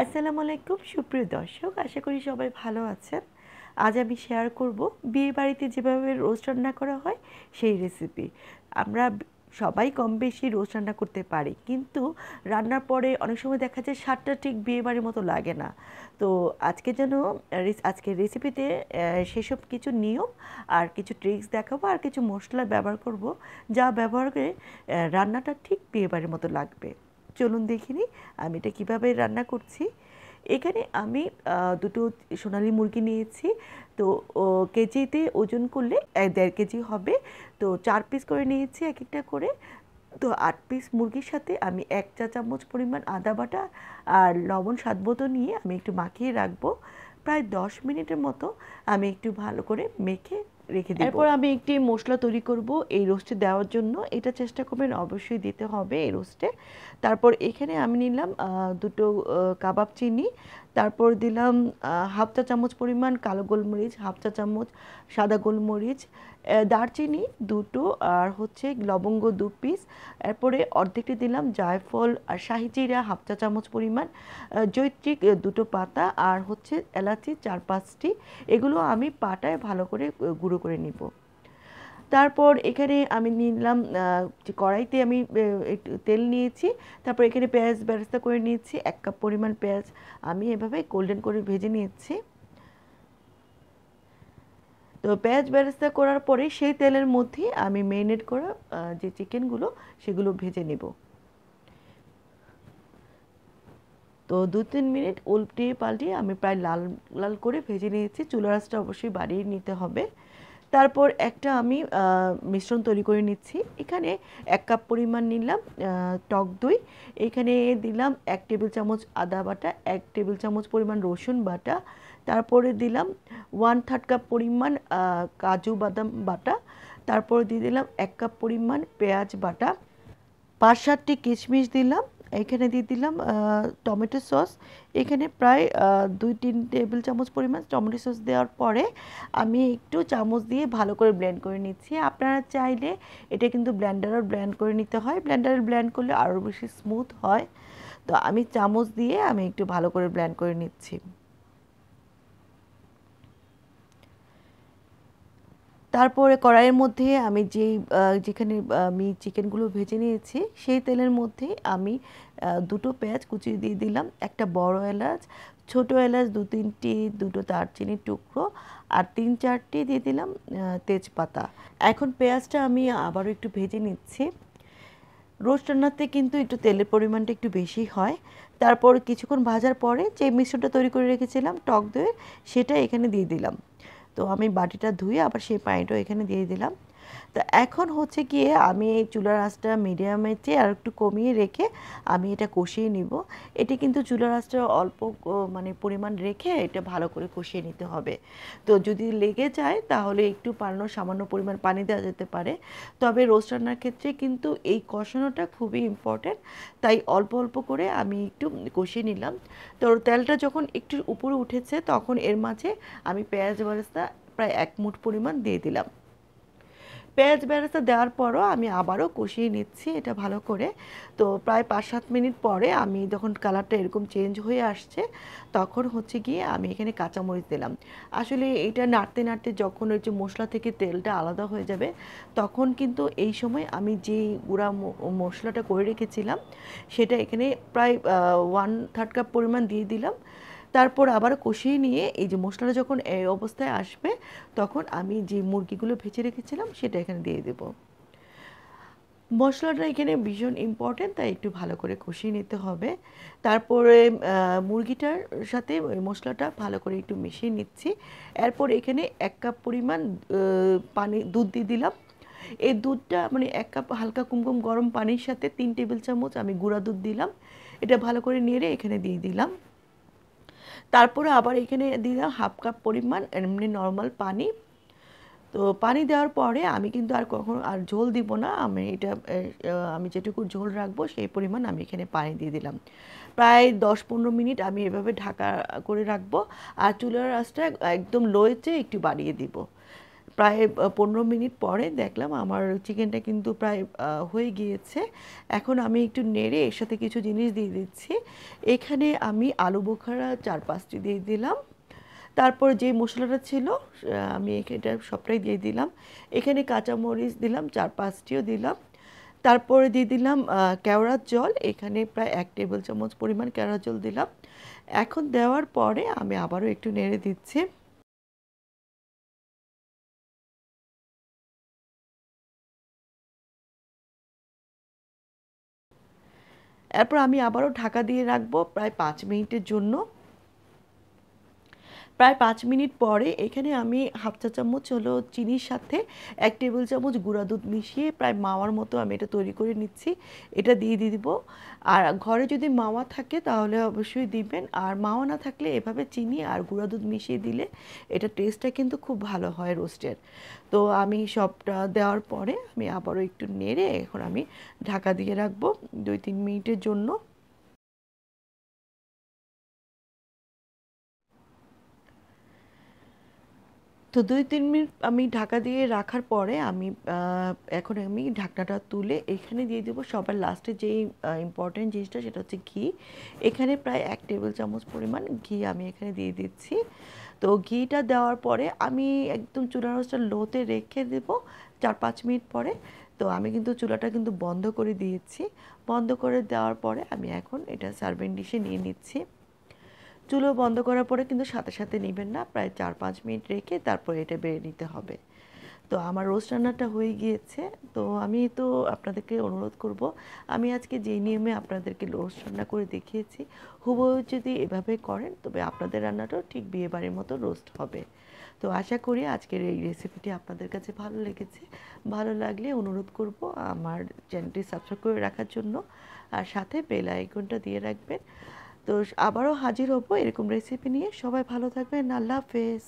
আসসালামু আলাইকুম সুপ্রিয় দর্শক, আশা করি সবাই ভালো আছেন। আজ আমি শেয়ার করব বিয়ে বাড়িতে যেভাবে রোস্ট রান্না করা হয় সেই রেসিপি। আমরা সবাই কম বেশি রোস্ট রান্না করতে পারি, কিন্তু রান্নার পরে অনেক সময় দেখা যায় স্বাদটা ঠিক বিয়ে বাড়ির মতো লাগে না। তো আজকে যেন আজকের রেসিপিতে সেসব কিছু নিয়ম আর কিছু ট্রিক্স দেখাবো, আর কিছু মশলা ব্যবহার করব, যা ব্যবহার করে রান্নাটা ঠিক বিয়ে বাড়ির মতো লাগবে। চলুন দেখিনি আমি এটা কীভাবে রান্না করছি। এখানে আমি দুটো সোনালী মুরগি নিয়েছি। তো কেজিতে ওজন করলে 1.5 কেজি হবে। তো 4 পিস করে নিয়েছি এক একটা করে। তো 8 পিস মুরগির সাথে আমি 1 চা চামচ পরিমাণ আদা বাটা আর লবণ স্বাদ মতো নিয়ে আমি একটু মাখিয়ে রাখবো। প্রায় 10 মিনিটের মতো আমি একটু ভালো করে মেখে রেখে দেব। এরপর আমি একটি মশলা তৈরি করব এই রোস্টে দেওয়ার জন্য। এটা চেষ্টা করবেন অবশ্যই দিতে হবে এই রোস্টে। তারপর এখানে আমি নিলাম দুটো কাবাব চিনি। তারপর দিলাম হাফ চা চামচ পরিমাণ কালো গোলমরিচ, হাফ চা চামচ সাদা গোলমরিচ, দারচিনি দুটো, আর হচ্ছে লবঙ্গ 2 পিস। এরপরে অর্ধেকটি দিলাম জায়ফল আর শাহি জিরা হাফ চা চামচ পরিমাণ, জৈত্রিক দুটো পাতা, আর হচ্ছে এলাচি 4-5টি। এগুলো আমি পাটায় ভালো করে গুঁড়ো করে নিব। তারপর এখানে আমি নিলাম যে কড়াইতে আমি একটু তেল নিয়েছি। তারপর এখানে পেঁয়াজ বেরেস্তা করে নিয়েছি 1 কাপ পরিমাণ পেঁয়াজ আমি এভাবে গোল্ডেন করে ভেজে নিয়েছি। তো পেঁয়াজ বেরেস্তা করার পরে সেই তেলের মধ্যে আমি মেরিনেট করা যে চিকেনগুলো সেগুলো ভেজে নেব। তো 2-3 মিনিট উল্টিয়ে পাল্টিয়ে আমি প্রায় লাল লাল করে ভেজে নিয়েছি। চুলার আঁচটা অবশ্যই বাড়িয়ে নিতে হবে। তারপর একটা আমি মিশ্রণ তৈরি করে নিচ্ছি। এখানে 1 কাপ পরিমাণ নিলাম টক দই। এখানে দিলাম 1 টেবিল চামচ আদা বাটা, 1 টেবিল চামচ পরিমাণ রসুন বাটা। তারপরে দিলাম 1/3 কাপ পরিমাণ কাজু বাদাম বাটা। তারপরে দিয়ে দিলাম 1 কাপ পরিমাণ পেঁয়াজ বাটা, 5-7টি কিশমিশ দিলাম। এখানে দিয়ে দিলাম টমেটো সস। এখানে প্রায় 2-3 টেবিল চামচ পরিমাণ টমেটো সস দেওয়ার পরে আমি একটু চামচ দিয়ে ভালো করে ব্লেন্ড করে নিচ্ছি। আপনারা চাইলে এটা কিন্তু ব্লেন্ডারও ব্লেন্ড করে নিতে হয়, ব্লেন্ডারে ব্লেন্ড করলে আরও বেশি স্মুথ হয়। তো আমি চামচ দিয়ে আমি একটু ভালো করে ব্লেন্ড করে নিচ্ছি। তারপরে কড়াইয়ের মধ্যে আমি যেখানে আমি চিকেনগুলো ভেজে নিয়েছি সেই তেলের মধ্যে আমি দুটো পেঁয়াজ কুচিয়ে দিয়ে দিলাম, একটা বড় এলাচ, ছোট এলাচ 2-3টি, দুটো দারচিনির টুকরো, আর 3-4টি দিয়ে দিলাম তেজপাতা। এখন পেঁয়াজটা আমি আবারও একটু ভেজে নিচ্ছি। রোস্ট রান্নাতে কিন্তু একটু তেলের পরিমাণটা একটু বেশি হয়। তারপর কিছুক্ষণ ভাজার পরে যে মিশ্রণটা তৈরি করে রেখেছিলাম টক দইয়ের, সেটা এখানে দিয়ে দিলাম। তো আমি বাটিটা ধুয়ে আবার সেই পানিটাও এখানে দিয়ে দিলাম। তো এখন হচ্ছে গিয়ে আমি এই চুলার আঁচটা মিডিয়ামে চেয়ে আর একটু কমিয়ে রেখে আমি এটা কষিয়ে নিব। এটি কিন্তু চুলার আঁচটা অল্প মানে পরিমাণ রেখে এটা ভালো করে কষিয়ে নিতে হবে। তো যদি লেগে যায় তাহলে একটু সামান্য পরিমাণ পানি দেওয়া যেতে পারে। তবে রোস্ট রান্নার ক্ষেত্রে কিন্তু এই কষানোটা খুবই ইম্পর্টেন্ট, তাই অল্প অল্প করে আমি একটু কষিয়ে নিলাম। তো তেলটা যখন একটু উপরে উঠেছে তখন এর মাঝে আমি পেঁয়াজ বেরেস্তা প্রায় 1 মুঠ পরিমাণ দিয়ে দিলাম। পেঁয়াজ বেরেস্তা দেওয়ার পরও আমি আবারও কষিয়ে নিচ্ছি এটা ভালো করে। তো প্রায় 5-7 মিনিট পরে আমি যখন কালারটা এরকম চেঞ্জ হয়ে আসছে তখন হচ্ছে গিয়ে আমি এখানে কাঁচামরিচ দিলাম। আসলে এটা নাড়তে নাড়তে যখন ওই যে মশলা থেকে তেলটা আলাদা হয়ে যাবে তখন কিন্তু এই সময় আমি যে গুঁড়া মশলাটা করে রেখেছিলাম সেটা এখানে প্রায় 1/3 কাপ পরিমাণ দিয়ে দিলাম। তারপর আবার কষিয়ে নিয়ে এই যে মশলাটা যখন এই অবস্থায় আসবে তখন আমি যে মুরগিগুলো ভেজে রেখেছিলাম সেটা এখানে দিয়ে দেব। মশলাটা এখানে ভীষণ ইম্পর্টেন্ট, তাই একটু ভালো করে কষিয়ে নিতে হবে। তারপরে মুরগিটার সাথে ওই মশলাটা ভালো করে একটু মিশিয়ে নিচ্ছি। এরপর এখানে 1 কাপ পরিমাণ দুধ দিয়ে দিলাম। এই দুধটা মানে 1 কাপ হালকা কুমকুম গরম পানির সাথে 3 টেবিল চামচ আমি গুঁড়া দুধ দিলাম। এটা ভালো করে নেড়ে এখানে দিয়ে দিলাম। তারপরে আবার এখানে দিলাম হাফ কাপ পরিমাণ এমনি নর্মাল পানি। তো পানি দেওয়ার পরে আমি কিন্তু আর কখনো আর ঝোল দিব না, আমি এটা আমি যেটুকু ঝোল রাখবো সেই পরিমাণ আমি এখানে পানি দিয়ে দিলাম। প্রায় 10-15 মিনিট আমি এভাবে ঢাকা করে রাখবো, আর চুলার আঁচটা একদম লোয়েতে একটু বাড়িয়ে দিব। প্রায় 15 মিনিট পরে দেখলাম আমার চিকেনটা কিন্তু প্রায় হয়ে গিয়েছে। এখন আমি একটু নেড়ে এর সাথে কিছু জিনিস দিয়ে দিচ্ছি। এখানে আমি আলু বোখারা 4-5টি দিয়ে দিলাম। তারপর যে মশলাটা ছিল আমি এটা সবটাই দিয়ে দিলাম। এখানে কাঁচামরিচ দিলাম 4-5টিও দিলাম। তারপরে দিয়ে দিলাম কেওড়ার জল, এখানে প্রায় 1 টেবিল চামচ পরিমাণ কেওড়ার জল দিলাম। এখন দেওয়ার পরে আমি আবারও একটু নেড়ে দিচ্ছি। এরপর আমি আবারও ঢাকা দিয়ে রাখবো প্রায় 5 মিনিটের জন্য। প্রায় 5 মিনিট পরে এখানে আমি হাফ চা চামচ হলো চিনির সাথে 1 টেবিল চামচ গুঁড়া দুধ মিশিয়ে প্রায় মাওয়ার মতো আমি এটা তৈরি করে নিচ্ছি। এটা দিয়ে দিব। আর ঘরে যদি মাওয়া থাকে তাহলে অবশ্যই দিবেন, আর মাওয়া না থাকলে এভাবে চিনি আর গুঁড়া দুধ মিশিয়ে দিলে এটা টেস্টটা কিন্তু খুব ভালো হয় রোস্টের। তো আমি সবটা দেওয়ার পরে আমি আবারও একটু নেড়ে এখন আমি ঢাকা দিয়ে রাখবো 2-3 মিনিটের জন্য। তো 2-3 মিনিট আমি ঢাকা দিয়ে রাখার পরে আমি এখন আমি ঢাকনাটা তুলে এখানে দিয়ে দেবো সবার লাস্টে যেই ইম্পর্টেন্ট জিনিসটা, সেটা হচ্ছে ঘি। এখানে প্রায় 1 টেবিল চামচ পরিমাণ ঘি আমি এখানে দিয়ে দিচ্ছি। তো ঘিটা দেওয়ার পরে আমি একদম চুলা রোস্টটা লোতে রেখে দেবো 4-5 মিনিট পরে। তো আমি কিন্তু চুলাটা কিন্তু বন্ধ করে দিয়েছি। বন্ধ করে দেওয়ার পরে আমি এখন এটা সার্ভিং ডিশে নিয়ে নিচ্ছি। চুলো বন্ধ করার পরে কিন্তু সাথে সাথে নেবেন না, প্রায় 4-5 মিনিট রেখে তারপর এটা বেড়ে নিতে হবে। তো আমার রোস্ট রান্নাটা হয়ে গিয়েছে। তো আমি তো আপনাদেরকে অনুরোধ করব, আমি আজকে যেই নিয়মে আপনাদেরকে রোস্ট রান্না করে দেখিয়েছি হুবহু যদি এভাবে করেন তবে আপনাদের রান্নাটাও ঠিক বিয়েবাড়ির মতো রোস্ট হবে। তো আশা করি আজকের এই রেসিপিটি আপনাদের কাছে ভালো লেগেছে। ভালো লাগলে অনুরোধ করব আমার চ্যানেলটি সাবস্ক্রাইব করে রাখার জন্য, আর সাথে বেল আইকনটা দিয়ে রাখবেন। তো আবারও হাজির হব এরকম রেসিপি নিয়ে। সবাই ভালো থাকবেন। আল্লাহ হাফেজ।